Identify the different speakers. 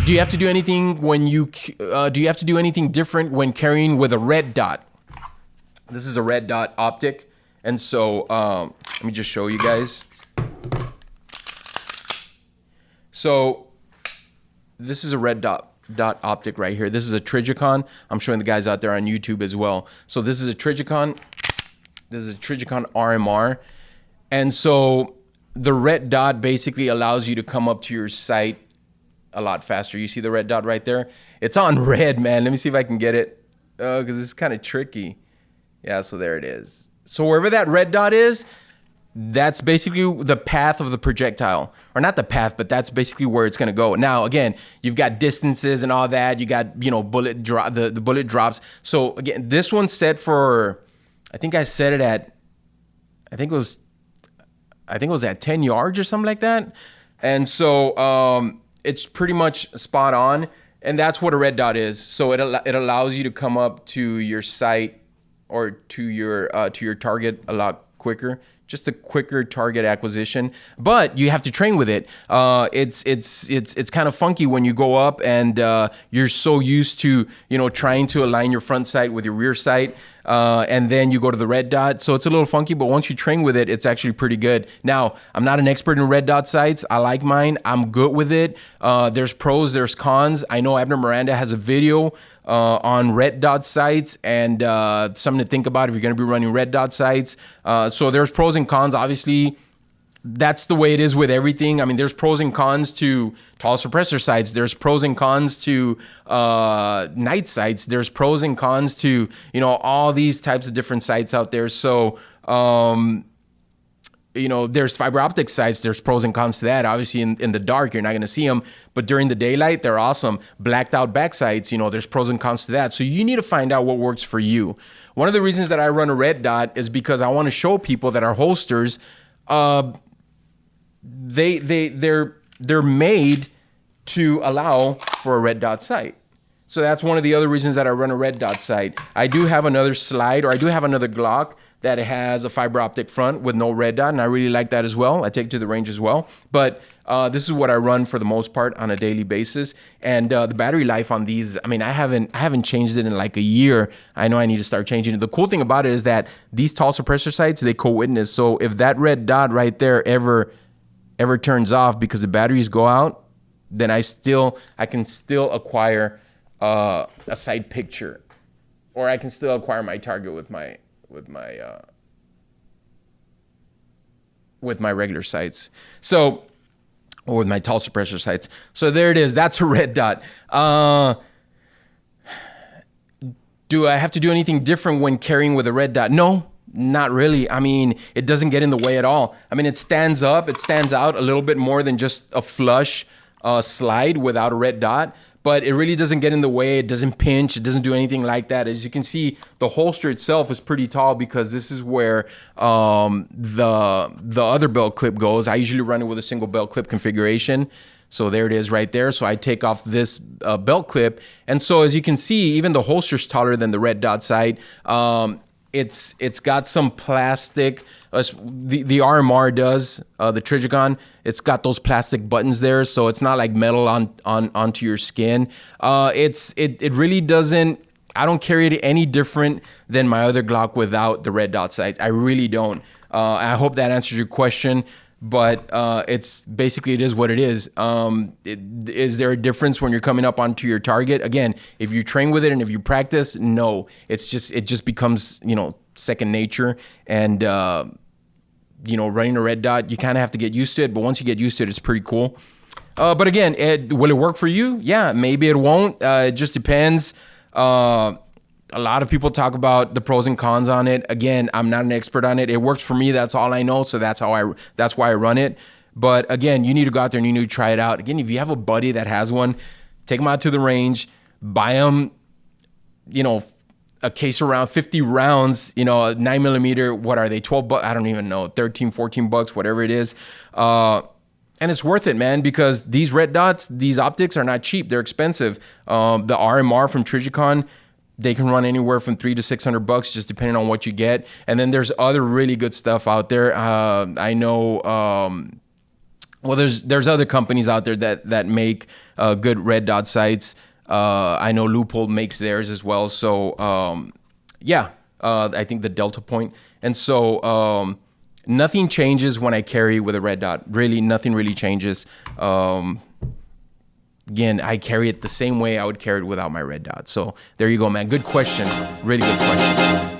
Speaker 1: Do you have to do anything when do you have to do anything different when carrying with a red dot? This is a red dot optic, and so let me just show you guys. So this is a red dot optic right here. This is a Trigicon. I'm showing the guys out there on YouTube as well. So this is a Trigicon. This is a Trigicon RMR, and so the red dot basically allows you to come up to your sight a lot faster. You see the red dot right there? It's on red, man. Let me see if I can get it, because it's kind of tricky. Yeah, so there it is. So wherever that red dot is, that's basically the path of the projectile. Or not the path, but that's basically where it's going to go. Now, again, you've got distances and all that. You got, bullet drop, the bullet drops. So again, this one's set for, I think I set it at, I think it was at 10 yards or something like that. And so, it's pretty much spot on, and that's what a red dot is. So it allows you to come up to your sight or to your target a lot quicker. Just a quicker target acquisition, but you have to train with it. It's kind of funky when you go up and you're so used to trying to align your front sight with your rear sight, and then you go to the red dot. So it's a little funky, but once you train with it, it's actually pretty good. Now, I'm not an expert in red dot sights. I like mine. I'm good with it. There's pros, there's cons. I know Abner Miranda has a video on red dot sights, and something to think about if you're going to be running red dot sights. So there's pros and cons. Obviously, that's the way it is with everything. I mean, there's pros and cons to tall suppressor sights. There's pros and cons to night sights. There's pros and cons to all these types of different sights out there. So there's fiber optic sights. There's pros and cons to that. Obviously, in the dark, you're not going to see them. But during the daylight, they're awesome. Blacked out back sights, there's pros and cons to that. So you need to find out what works for you. One of the reasons that I run a red dot is because I want to show people that our holsters, they're made to allow for a red dot sight. So that's one of the other reasons that I run a red dot sight. I do have another slide, or I do have another Glock that has a fiber optic front with no red dot, and I really like that as well. I take it to the range as well. But this is what I run for the most part on a daily basis. And the battery life on these, I mean, I haven't changed it in like a year. I know I need to start changing it. The cool thing about it is that these tall suppressor sights, they co-witness. So if that red dot right there ever turns off because the batteries go out, then I can still acquire a sight picture, or I can still acquire my target with my regular sights. So, or with my tall suppressor sights. So there it is. That's a red dot. Do I have to do anything different when carrying with a red dot? No, not really. I mean, it doesn't get in the way at all. I mean, it stands up. It stands out a little bit more than just a flush slide without a red dot. But it really doesn't get in the way. It doesn't pinch. It doesn't do anything like that. As you can see, the holster itself is pretty tall because this is where the other belt clip goes. I usually run it with a single belt clip configuration. So there it is right there. So I take off this belt clip. And so as you can see, even the holster's taller than the red dot sight. It's got some plastic. The RMR does, the Trigicon. It's got those plastic buttons there, so it's not like metal onto your skin. It really doesn't. I don't carry it any different than my other Glock without the red dot sights. I really don't. I hope that answers your question. But it's basically, it is what it is. Is there a difference when you're coming up onto your target? Again, if you train with it and if you practice, no. It just becomes second nature. And running a red dot, you kind of have to get used to it. But once you get used to it, it's pretty cool. But again, will it work for you? Yeah, maybe it won't. It just depends. A lot of people talk about the pros and cons on it. Again, I'm not an expert on it. It works for me. That's all I know. So that's why I run it. But again, you need to go out there and you need to try it out. Again, if you have a buddy that has one, take them out to the range, buy them, a case around 50 rounds, 9mm. What are they? 12 bucks? I don't even know. 13, 14 bucks, whatever it is. And it's worth it, man, because these red dots, these optics are not cheap. They're expensive. The RMR from Trigicon, they can run anywhere from $300 to $600, just depending on what you get. And then there's other really good stuff out there. I know Well, there's other companies out there that make good red dot sights. I know Loophole makes theirs as well. So I think the Delta Point, and so nothing changes when I carry with a red dot. Really, nothing really changes. Again, I carry it the same way I would carry it without my red dot. So there you go, man. Good question. Really good question.